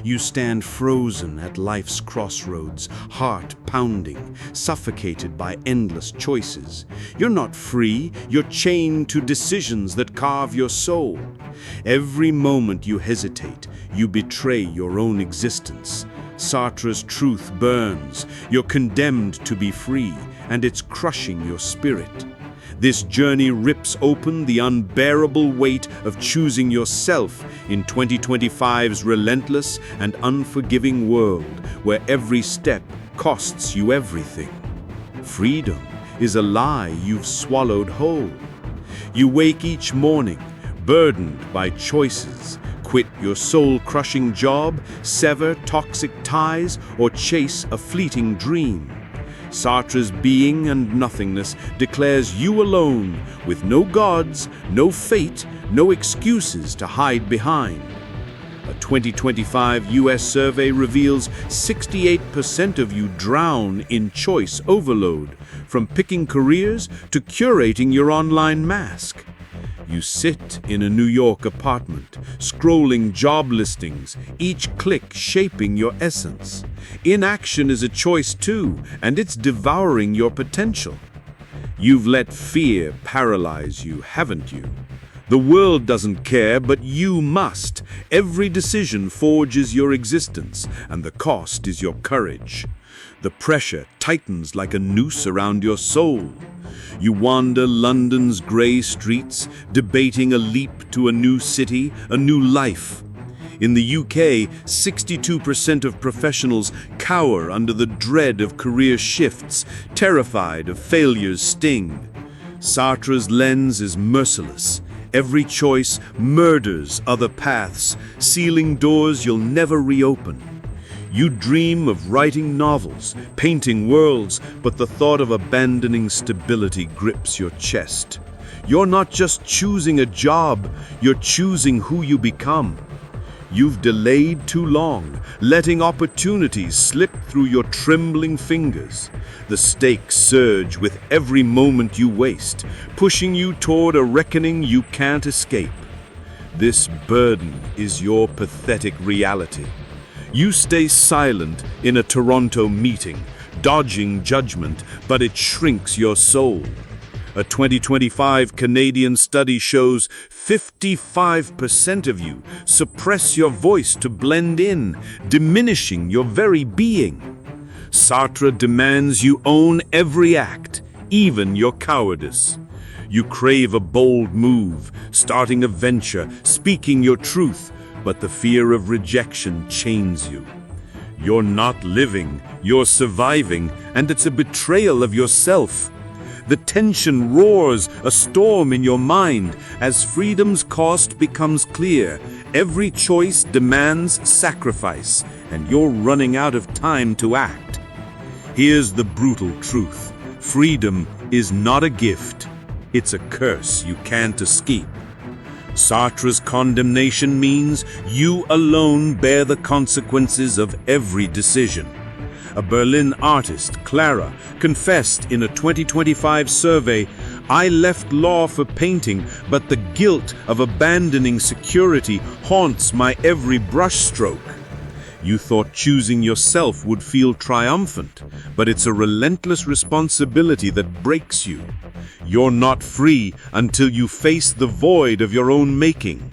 You stand frozen at life's crossroads, heart pounding, suffocated by endless choices. You're not free, you're chained to decisions that carve your soul. Every moment you hesitate, you betray your own existence. Sartre's truth burns. You're condemned to be free, and it's crushing your spirit. This journey rips open the unbearable weight of choosing yourself in 2025's relentless and unforgiving world, where every step costs you everything. Freedom is a lie you've swallowed whole. You wake each morning, burdened by choices. Quit your soul-crushing job, sever toxic ties, or chase a fleeting dream. Sartre's being and nothingness declares you alone, with no gods, no fate, no excuses to hide behind. A 2025 US survey reveals 68% of you drown in choice overload, from picking careers to curating your online mask. You sit in a New York apartment, scrolling job listings, each click shaping your essence. Inaction is a choice too, and it's devouring your potential. You've let fear paralyze you, haven't you? The world doesn't care, but you must. Every decision forges your existence, and the cost is your courage. The pressure tightens like a noose around your soul. You wander London's grey streets, debating a leap to a new city, a new life. In the UK, 62% of professionals cower under the dread of career shifts, terrified of failure's sting. Sartre's lens is merciless. Every choice murders other paths, sealing doors you'll never reopen. You dream of writing novels, painting worlds, but the thought of abandoning stability grips your chest. You're not just choosing a job, you're choosing who you become. You've delayed too long, letting opportunities slip through your trembling fingers. The stakes surge with every moment you waste, pushing you toward a reckoning you can't escape. This burden is your pathetic reality. You stay silent in a Toronto meeting, dodging judgment, but it shrinks your soul. A 2025 Canadian study shows 55% of you suppress your voice to blend in, diminishing your very being. Sartre demands you own every act, even your cowardice. You crave a bold move, starting a venture, speaking your truth, but the fear of rejection chains you. You're not living, you're surviving, and it's a betrayal of yourself. The tension roars, a storm in your mind, as freedom's cost becomes clear. Every choice demands sacrifice, and you're running out of time to act. Here's the brutal truth. Freedom is not a gift. It's a curse you can't escape. Sartre's condemnation means you alone bear the consequences of every decision. A Berlin artist, Clara, confessed in a 2025 survey, "I left law for painting, but the guilt of abandoning security haunts my every brushstroke." You thought choosing yourself would feel triumphant, but it's a relentless responsibility that breaks you. You're not free until you face the void of your own making.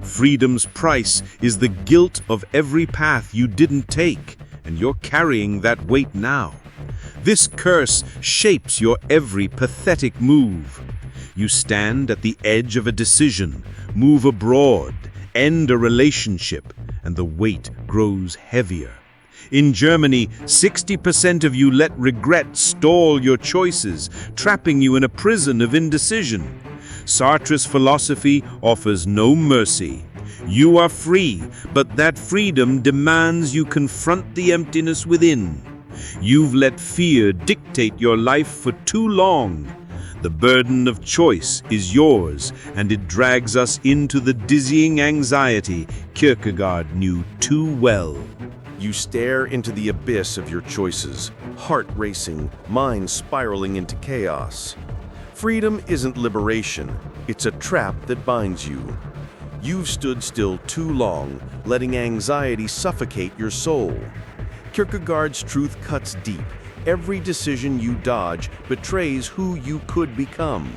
Freedom's price is the guilt of every path you didn't take, and you're carrying that weight now. This curse shapes your every pathetic move. You stand at the edge of a decision, move abroad, end a relationship, and the weight grows heavier. In Germany, 60% of you let regret stall your choices, trapping you in a prison of indecision. Sartre's philosophy offers no mercy. You are free, but that freedom demands you confront the emptiness within. You've let fear dictate your life for too long. The burden of choice is yours, and it drags us into the dizzying anxiety Kierkegaard knew too well. You stare into the abyss of your choices, heart racing, mind spiraling into chaos. Freedom isn't liberation, it's a trap that binds you. You've stood still too long, letting anxiety suffocate your soul. Kierkegaard's truth cuts deep. Every decision you dodge betrays who you could become.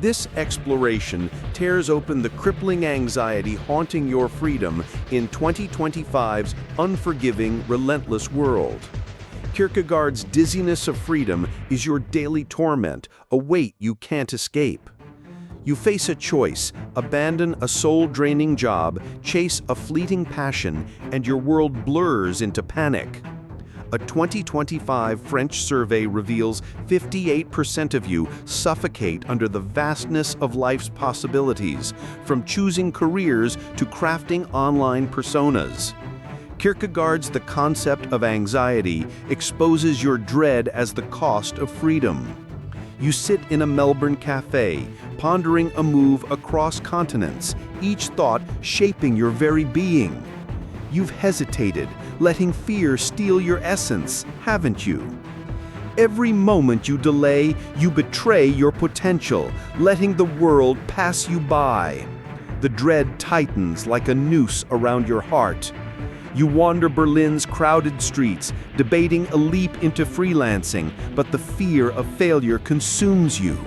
This exploration tears open the crippling anxiety haunting your freedom in 2025's unforgiving, relentless world. Kierkegaard's dizziness of freedom is your daily torment, a weight you can't escape. You face a choice: abandon a soul-draining job, chase a fleeting passion, and your world blurs into panic. A 2025 French survey reveals 58% of you suffocate under the vastness of life's possibilities, from choosing careers to crafting online personas. Kierkegaard's The Concept of Anxiety exposes your dread as the cost of freedom. You sit in a Melbourne cafe, pondering a move across continents, each thought shaping your very being. You've hesitated, letting fear steal your essence, haven't you? Every moment you delay, you betray your potential, letting the world pass you by. The dread tightens like a noose around your heart. You wander Berlin's crowded streets, debating a leap into freelancing, but the fear of failure consumes you.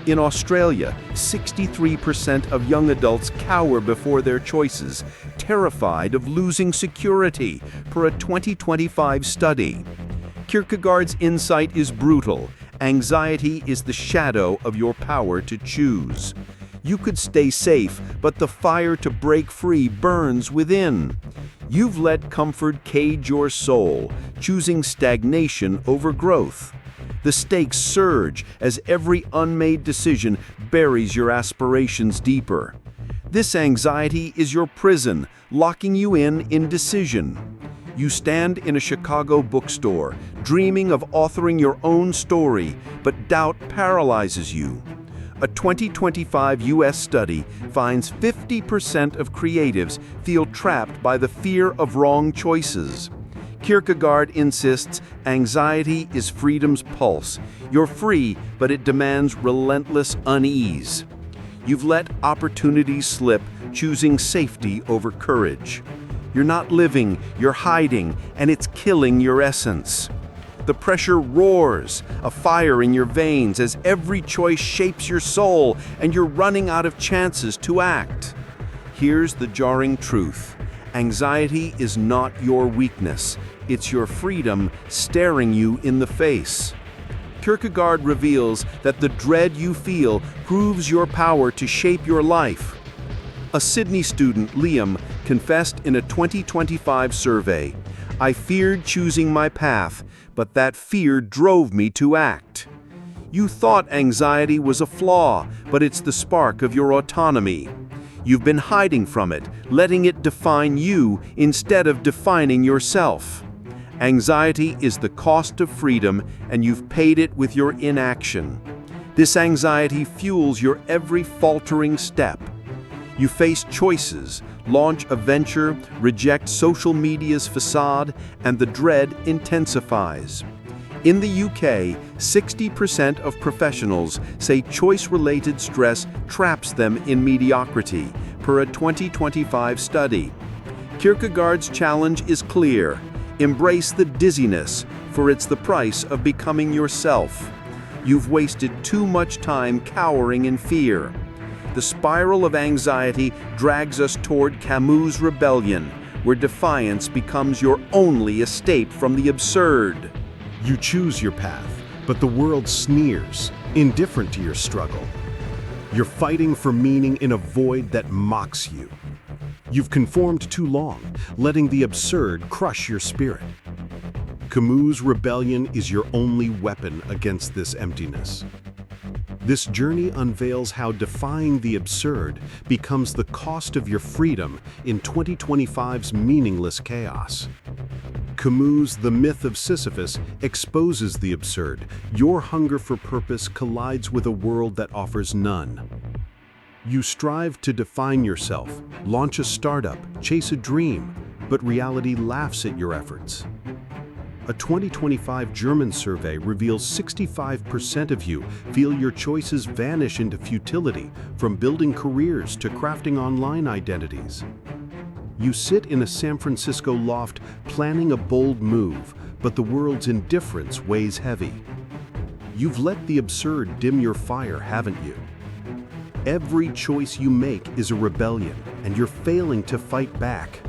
In Australia, 63% of young adults cower before their choices, terrified of losing security, per a 2025 study. Kierkegaard's insight is brutal. Anxiety is the shadow of your power to choose. You could stay safe, but the fire to break free burns within. You've let comfort cage your soul, choosing stagnation over growth. The stakes surge as every unmade decision buries your aspirations deeper. This anxiety is your prison, locking you in indecision. You stand in a Chicago bookstore, dreaming of authoring your own story, but doubt paralyzes you. A 2025 U.S. study finds 50% of creatives feel trapped by the fear of wrong choices. Kierkegaard insists anxiety is freedom's pulse. You're free, but it demands relentless unease. You've let opportunities slip, choosing safety over courage. You're not living, you're hiding, and it's killing your essence. The pressure roars, a fire in your veins as every choice shapes your soul and you're running out of chances to act. Here's the jarring truth. Anxiety is not your weakness. It's your freedom staring you in the face. Kierkegaard reveals that the dread you feel proves your power to shape your life. A Sydney student, Liam, confessed in a 2025 survey, "I feared choosing my path, but that fear drove me to act." You thought anxiety was a flaw, but it's the spark of your autonomy. You've been hiding from it, letting it define you instead of defining yourself. Anxiety is the cost of freedom, and you've paid it with your inaction. This anxiety fuels your every faltering step. You face choices, launch a venture, reject social media's facade, and the dread intensifies. In the UK, 60% of professionals say choice-related stress traps them in mediocrity, per a 2025 study. Kierkegaard's challenge is clear. Embrace the dizziness, for it's the price of becoming yourself. You've wasted too much time cowering in fear. The spiral of anxiety drags us toward Camus' Rebellion, where defiance becomes your only escape from the absurd. You choose your path, but the world sneers, indifferent to your struggle. You're fighting for meaning in a void that mocks you. You've conformed too long, letting the absurd crush your spirit. Camus' Rebellion is your only weapon against this emptiness. This journey unveils how defying the absurd becomes the cost of your freedom in 2025's meaningless chaos. Camus' The Myth of Sisyphus exposes the absurd. Your hunger for purpose collides with a world that offers none. You strive to define yourself, launch a startup, chase a dream, but reality laughs at your efforts. A A 2025 German survey reveals 65% of you feel your choices vanish into futility, from building careers to crafting online identities. You sit in a San Francisco loft planning a bold move, but the world's indifference weighs heavy. You've let the absurd dim your fire, haven't you? Every choice you make is a rebellion, and you're failing to fight back.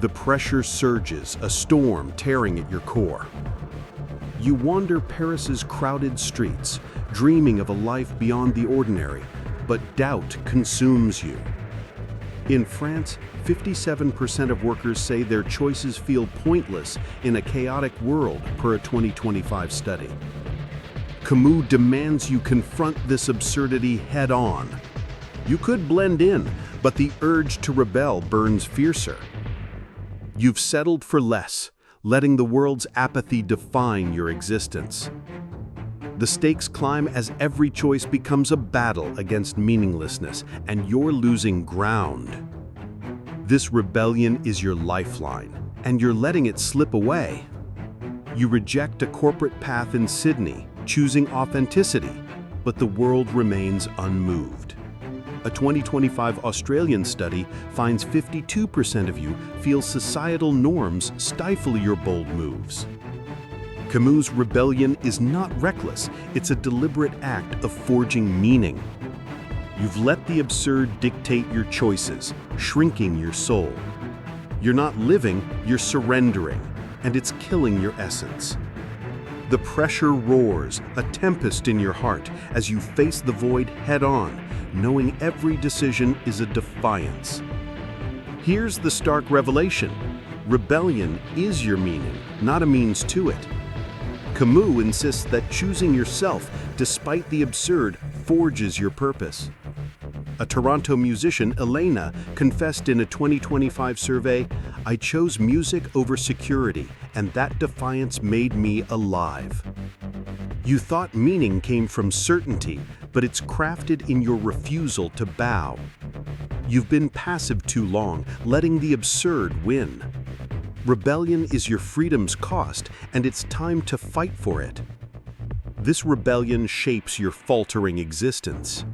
The pressure surges, a storm tearing at your core. You wander Paris's crowded streets, dreaming of a life beyond the ordinary, but doubt consumes you. In France, 57% of workers say their choices feel pointless in a chaotic world, per a 2025 study. Camus demands you confront this absurdity head-on. You could blend in, but the urge to rebel burns fiercer. You've settled for less, letting the world's apathy define your existence. The stakes climb as every choice becomes a battle against meaninglessness, and you're losing ground. This rebellion is your lifeline, and you're letting it slip away. You reject a corporate path in Sydney, choosing authenticity, but the world remains unmoved. A 2025 Australian study finds 52% of you feel societal norms stifle your bold moves. Camus' rebellion is not reckless, it's a deliberate act of forging meaning. You've let the absurd dictate your choices, shrinking your soul. You're not living, you're surrendering, and it's killing your essence. The pressure roars, a tempest in your heart, as you face the void head-on, knowing every decision is a defiance. Here's the stark revelation. Rebellion is your meaning, not a means to it. Camus insists that choosing yourself, despite the absurd, forges your purpose. A Toronto musician, Elena, confessed in a 2025 survey, "I chose music over security, and that defiance made me alive." You thought meaning came from certainty, but it's crafted in your refusal to bow. You've been passive too long, letting the absurd win. Rebellion is your freedom's cost, and it's time to fight for it. This rebellion shapes your faltering existence.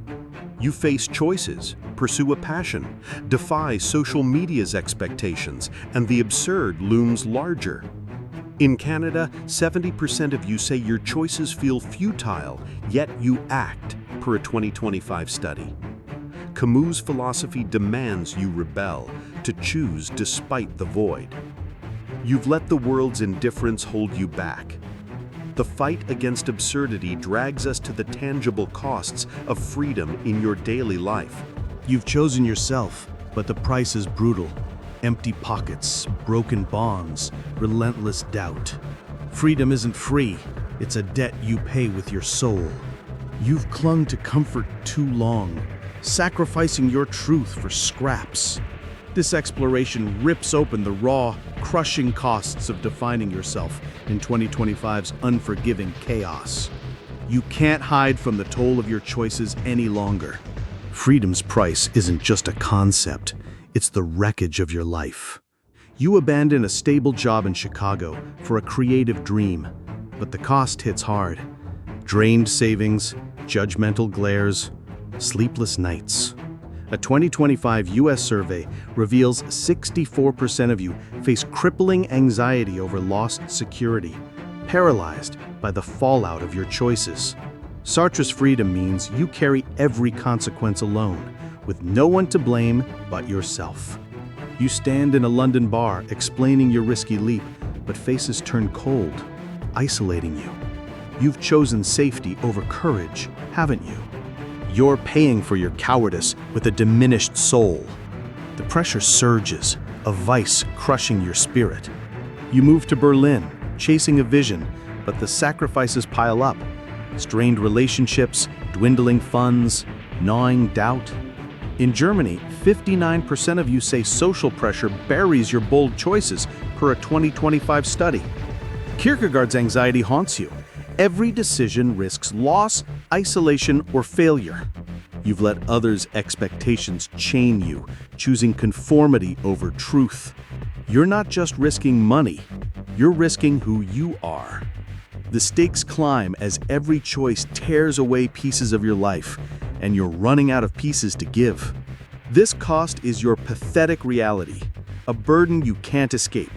You face choices, pursue a passion, defy social media's expectations, and the absurd looms larger. In Canada, 70% of you say your choices feel futile, yet you act, per a 2025 study. Camus' philosophy demands you rebel, to choose despite the void. You've let the world's indifference hold you back. The fight against absurdity drags us to the tangible costs of freedom in your daily life. You've chosen yourself, but the price is brutal. Empty pockets, broken bonds, relentless doubt. Freedom isn't free, it's a debt you pay with your soul. You've clung to comfort too long, sacrificing your truth for scraps. This exploration rips open the raw, crushing costs of defining yourself in 2025's unforgiving chaos. You can't hide from the toll of your choices any longer. Freedom's price isn't just a concept, it's the wreckage of your life. You abandon a stable job in Chicago for a creative dream, but the cost hits hard. Drained savings, judgmental glares, sleepless nights. A 2025 U.S. survey reveals 64% of you face crippling anxiety over lost security, paralyzed by the fallout of your choices. Sartre's freedom means you carry every consequence alone, with no one to blame but yourself. You stand in a London bar explaining your risky leap, but faces turn cold, isolating you. You've chosen safety over courage, haven't you? You're paying for your cowardice with a diminished soul. The pressure surges, a vice crushing your spirit. You move to Berlin, chasing a vision, but the sacrifices pile up. Strained relationships, dwindling funds, gnawing doubt. In Germany, 59% of you say social pressure buries your bold choices, per a 2025 study. Kierkegaard's anxiety haunts you. Every decision risks loss, isolation, or failure. You've let others' expectations chain you, choosing conformity over truth. You're not just risking money, you're risking who you are. The stakes climb as every choice tears away pieces of your life, and you're running out of pieces to give. This cost is your pathetic reality, a burden you can't escape.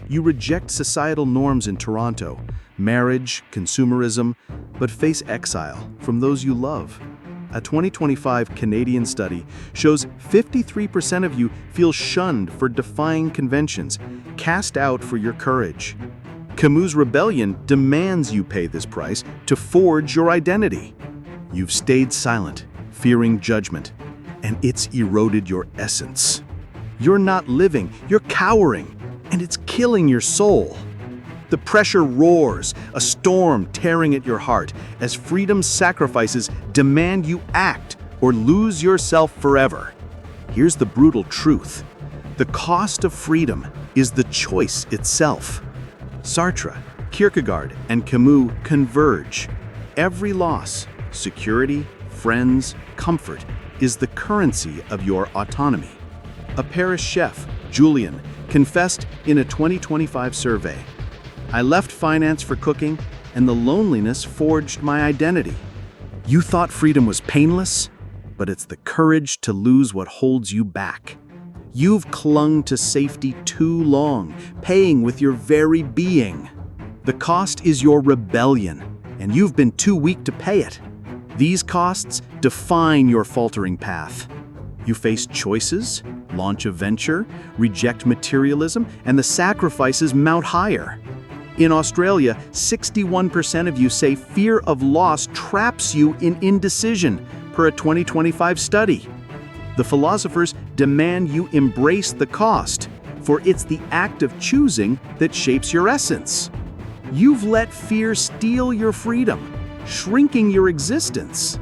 You reject societal norms in Toronto, marriage, consumerism, but face exile from those you love. A 2025 Canadian study shows 53% of you feel shunned for defying conventions, cast out for your courage. Camus' rebellion demands you pay this price to forge your identity. You've stayed silent, fearing judgment, and it's eroded your essence. You're not living, you're cowering, and it's killing your soul. The pressure roars, a storm tearing at your heart, as freedom's sacrifices demand you act or lose yourself forever. Here's the brutal truth. The cost of freedom is the choice itself. Sartre, Kierkegaard, and Camus converge. Every loss, security, friends, comfort, is the currency of your autonomy. A Paris chef, Julien, confessed in a 2025 survey, "I left finance for cooking, and the loneliness forged my identity." You thought freedom was painless, but it's the courage to lose what holds you back. You've clung to safety too long, paying with your very being. The cost is your rebellion, and you've been too weak to pay it. These costs define your faltering path. You face choices, launch a venture, reject materialism, and the sacrifices mount higher. In Australia, 61% of you say fear of loss traps you in indecision, per a 2025 study. The philosophers demand you embrace the cost, for it's the act of choosing that shapes your essence. You've let fear steal your freedom, shrinking your existence.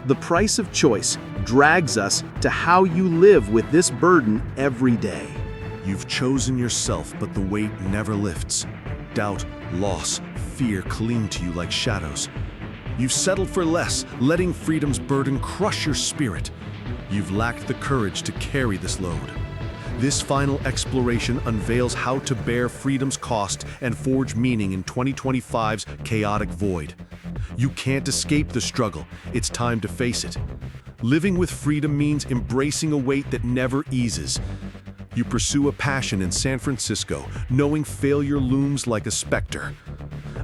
The price of choice drags us to how you live with this burden every day. You've chosen yourself, but the weight never lifts. Doubt, loss, fear cling to you like shadows. You've settled for less, letting freedom's burden crush your spirit. You've lacked the courage to carry this load. This final exploration unveils how to bear freedom's cost and forge meaning in 2025's chaotic void. You can't escape the struggle. It's time to face it. Living with freedom means embracing a weight that never eases. You pursue a passion in San Francisco, knowing failure looms like a specter.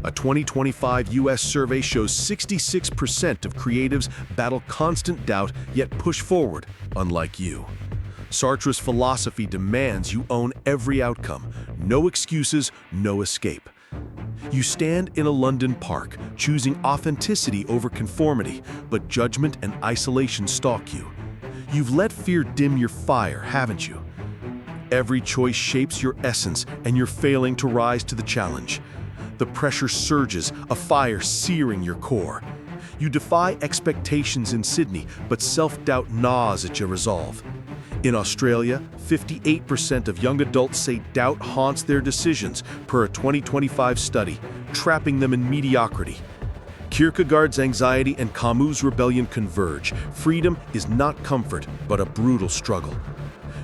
A 2025 U.S. survey shows 66% of creatives battle constant doubt yet push forward, unlike you. Sartre's philosophy demands you own every outcome. No excuses, no escape. You stand in a London park, choosing authenticity over conformity, but judgment and isolation stalk you. You've let fear dim your fire, haven't you? Every choice shapes your essence, and you're failing to rise to the challenge. The pressure surges, a fire searing your core. You defy expectations in Sydney, but self-doubt gnaws at your resolve. In Australia, 58% of young adults say doubt haunts their decisions, per a 2025 study, trapping them in mediocrity. Kierkegaard's anxiety and Camus' rebellion converge. Freedom is not comfort, but a brutal struggle.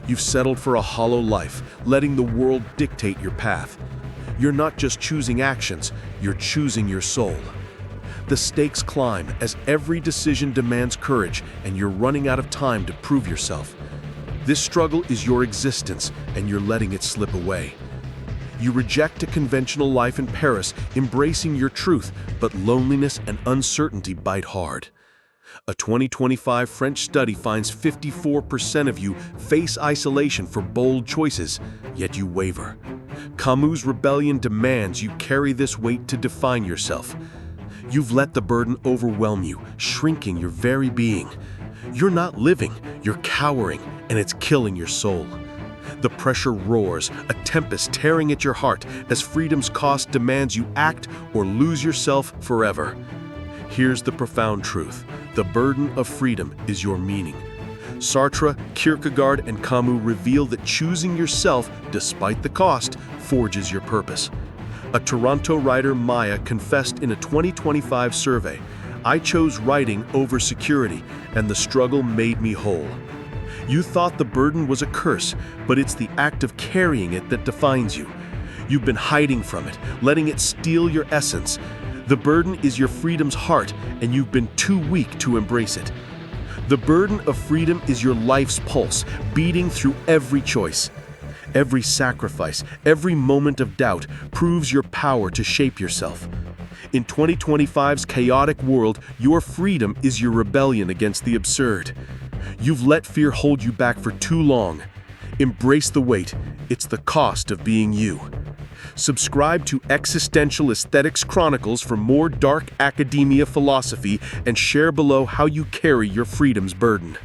You've settled for a hollow life, letting the world dictate your path. You're not just choosing actions, you're choosing your soul. The stakes climb as every decision demands courage, and you're running out of time to prove yourself. This struggle is your existence, and you're letting it slip away. You reject a conventional life in Paris, embracing your truth, but loneliness and uncertainty bite hard. A 2025 French study finds 54% of you face isolation for bold choices, yet you waver. Camus' rebellion demands you carry this weight to define yourself. You've let the burden overwhelm you, shrinking your very being. You're not living, you're cowering, and it's killing your soul. The pressure roars, a tempest tearing at your heart as freedom's cost demands you act or lose yourself forever. Here's the profound truth. The burden of freedom is your meaning. Sartre, Kierkegaard, and Camus reveal that choosing yourself, despite the cost, forges your purpose. A Toronto writer, Maya, confessed in a 2025 survey, "I chose writing over security, and the struggle made me whole." You thought the burden was a curse, but it's the act of carrying it that defines you. You've been hiding from it, letting it steal your essence. The burden is your freedom's heart, and you've been too weak to embrace it. The burden of freedom is your life's pulse, beating through every choice. Every sacrifice, every moment of doubt proves your power to shape yourself. In 2025's chaotic world, your freedom is your rebellion against the absurd. You've let fear hold you back for too long. Embrace the weight. It's the cost of being you. Subscribe to Existential Aesthetics Chronicles for more dark academia philosophy and share below how you carry your freedom's burden.